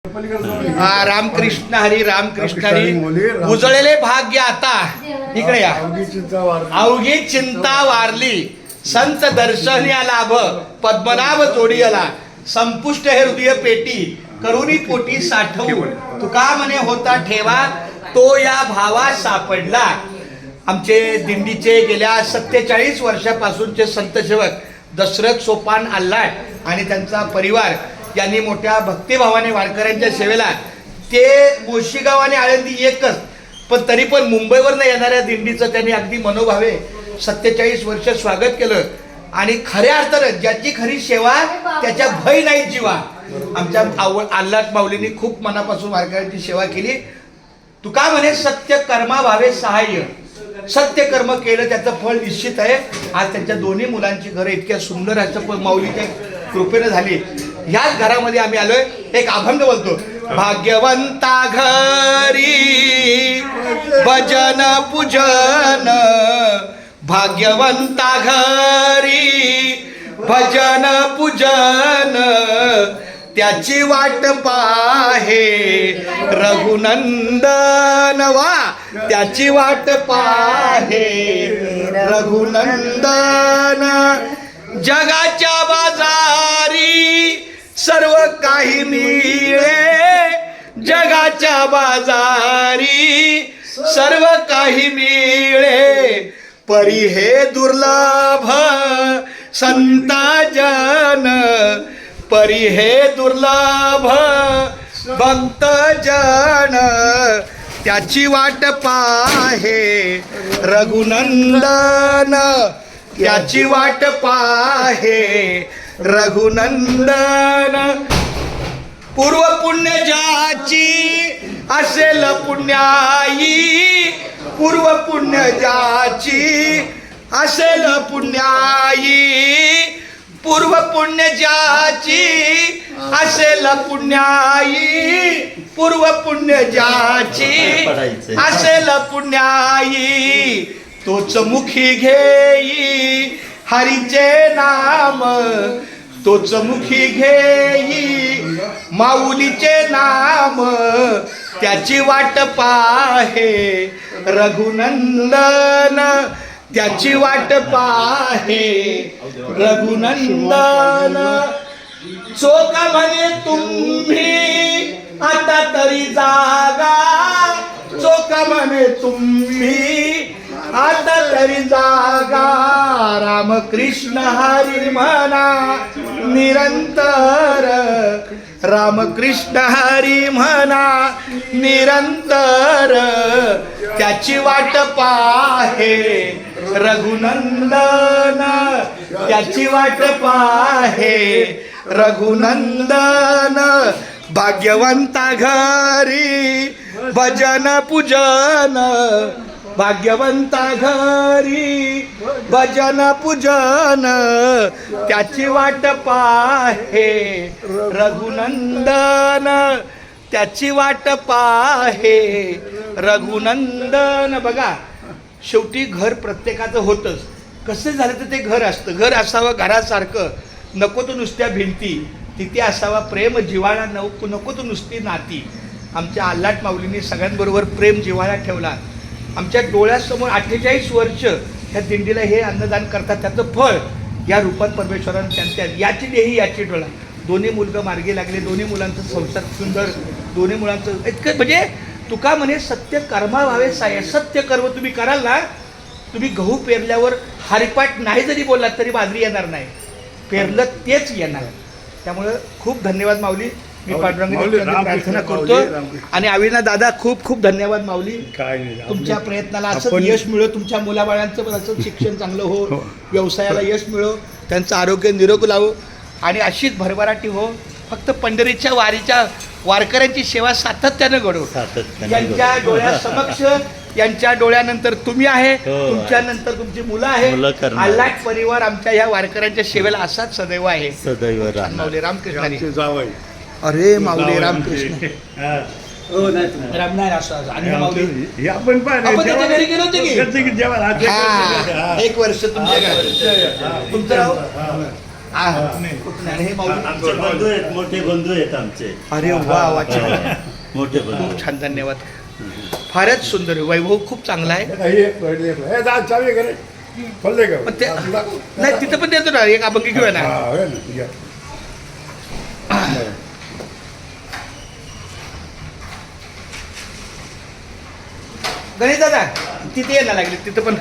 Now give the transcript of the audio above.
रामकृष्ण हरी रामकृष्ण हरी. उजळलेले भाग्य आता इकडे या. अवघी चिंता वारली संत दर्शनिया लाभ पद्मनाभ जोडियला संपुष्ट हे हृदय पेटी करुणी पोटी साठवू तुका म्हणे होता ठेवा तो या भावा सापडला. आमचे दिंडीचे गेल्या 47 वर्षापासूनचे संत सेवक दशरथ सोपान आल्हाट आणि त्यांचा परिवार यांनी मोठ्या भक्तिभावाने वारकऱ्यांच्या सेवेला ते मोशीगाव आणि आळंदी एकच पण तरी पण मुंबईवरनं येणाऱ्या दिंडीचं त्यांनी अगदी मनोभावे 47 वर्ष स्वागत केलं. आणि खऱ्या अर्थानं ज्याची खरी सेवा त्याच्या भय नाही जीवा. आमच्या आल्हाट माऊलींनी खूप मनापासून वारकऱ्यांची सेवा केली. तुका म्हणे सत्य कर्मा भावे सहाय्य. सत्य कर्म केलं त्याचं फळ निश्चित आहे. आज त्यांच्या दोन्ही मुलांची घरं इतक्या सुंदर असं माऊलीच्या कृपेनं झाली. ह्याच घरामध्ये आम्ही आलोय. एक अभंग बोलतो. भाग्यवंता घरी भजन पूजन भाग्यवंता घरी भजन पूजन त्याची वाट पाहे रघुनंदन वा त्याची वाट पाहे रघुनंदन. जगाच्या बाजारी सर्व काही मिळे जगाच्या बाजारी सर्व काही मिळे परी हे दुर्लभ संता जन परी हे दुर्लभ भक्त जन त्याची वाट पाहे रघुनंदन त्याची वाट पाहे रघुनंदन. पूर्व पुण्य ज्याची असेल पुण्याई पूर्व पुण्य ज्याची असेल पुण्याई पूर्व पुण्य ज्याची असेल पुण्याई पूर्व पुण्य ज्याची असेल पुण्याई तोच मुखी घेई हरीचे नाम तोच मुखी घेई माऊलीचे नाम त्याची वाट पाहे रघुनंदन त्याची वाट पाहे रघुनंदन. चोख म्हणे तुम्ही आता तरी जागा चोख म्हणे तुम्ही आता तरी जागा रामकृष्ण हरी म्हणा निरंतर रामकृष्ण हरी म्हणा निरंतर त्याची वाट पाहे रघुनंदन त्याची वाट पाहे रघुनंदन. भाग्यवंता घरी भजन पूजन भाग्यवंता घरी भजन पूजन त्याची वाट पाहे रघुनंदन त्याची वाट पाहे रघुनंदन. बघा शेवटी घर प्रत्येकाचं होतंच. कसं झालं तर ते घर असतं. घर असावं घरासारखं नको तो नुसत्या भिंती तिथे असावा प्रेम जिव्हाळा नको तो नुसती नाती. आमच्या आल्हाट माऊलींनी सगळ्यांबरोबर प्रेम जिव्हाळा ठेवला. आमच्या डोळ्यासमोर 48 वर्ष ह्या दिंडीला हे अन्नदान करतात. त्याचं फळ या रूपात परमेश्वरानं त्यांच्या याची देही याची डोळा दोन्ही मुलगं मार्गी लागले. दोन्ही मुलांचं संसार सुंदर दोन्ही मुलांचं इतकं म्हणजे तुका म्हणे सत्य कर्मा व्हावे साय. सत्य कर्म तुम्ही कराल ना तुम्ही गहू पेरल्यावर हरिपाठ नाही जरी बोललात तरी बाजरी येणार नाही. पेरलं तेच येणार. त्यामुळं खूप धन्यवाद माऊली. मी पांडुरंगाची प्रार्थना करतो. आणि अविना दादा खूप खूप धन्यवाद माऊली. तुमच्या प्रयत्नाला असं यश मिळो. तुमच्या मुलाबाळांचं पण असं शिक्षण चांगलं हो व्यवसायाला यश मिळो त्यांचं आरोग्य निरोग लावो आणि अशीच भरभराटी हो. फक्त पंढरीच्या वारीच्या वारकऱ्यांची सेवा सातत्यानं घडो. यांच्या डोळ्यासमक्ष यांच्या डोळ्यानंतर तुम्ही आहे तुमच्यानंतर तुमची मुलं आहे. आल्हाट परिवार आमच्या ह्या वारकऱ्यांच्या सेवेला असाच सदैव आहे. सदैव रामकृष्ण. अरे माऊली रामकृष्ण रामनारायण असं आणि माऊली आपण त्याच्या घरी गेलो होते की 1 वर्ष तुमच्या घरी तुमचं आणि हे माऊली आमचे बंधू आहेत, मोठे बंधू आहेत आमचे. अरे वा वा छान. मोठे बंधू. खूप छान, धन्यवाद. फारच सुंदर, वैभव खूप चांगला आहे. पण ते नाही तिथं पण देतो ना, एक अभंगी घेऊया ना. गणेश दादा तिथे यायला लागले, तिथं पण